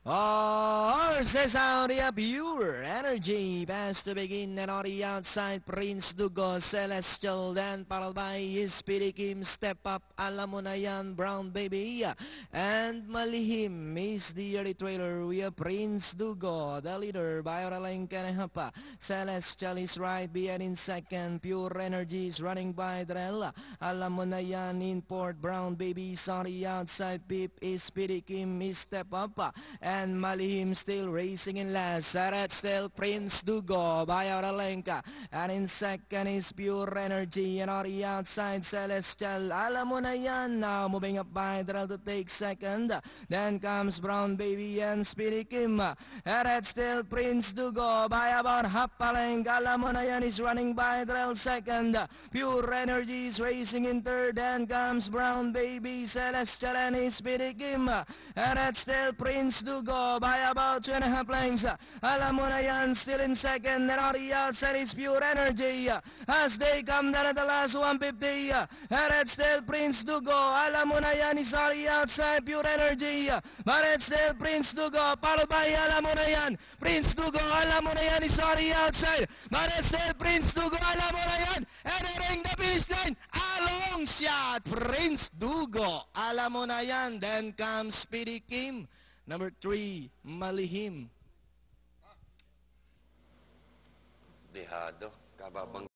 Horses out here, pure energy. Pass to begin and on the outside, Prince Dugo, Celestial, then followed by his Speedy Kim, Step Up, alam mo na yan, Brown Baby. And Malihim is the early trailer. We have Prince Dugo, the leader, by Oraling Kanehapa. Celestial is right behind in second. Pure energy is running by Drella. Alam mo na yan, Import, Brown Baby is on the outside. Pip is Speedy Kim, is Step Up. And Malihim still racing in last. Sarat still Prince Dugo by Oralenka. And in second is Pure Energy. And on the outside Celestial. Alam mo na yan. Now moving up by Drell to take second. Then comes Brown Baby and Speedy Kim. Sarat still Prince Dugo by about half a length. Alam mo na yan is running by Drell second. Pure Energy is racing in third. Then comes Brown Baby, Celestial and Speedy Kim. Sarat still Prince Dugo by about 2.5 lengths. Alam mo na yan, still in second. And on the outside is Pure Energy. As they come down at the last 150. And it's still Prince Dugo. Alam mo na yan, is on the outside, Pure Energy. But it's still Prince Dugo. Followed by alam mo na yan, Prince Dugo. Alam mo na yan, is on the outside. But it's still Prince Dugo. Alam mo na yan. Entering the finish line. A long shot, Prince Dugo. Alam mo na yan. Then comes Speedy Kim. Number 3, Malihim. Dehado, kababang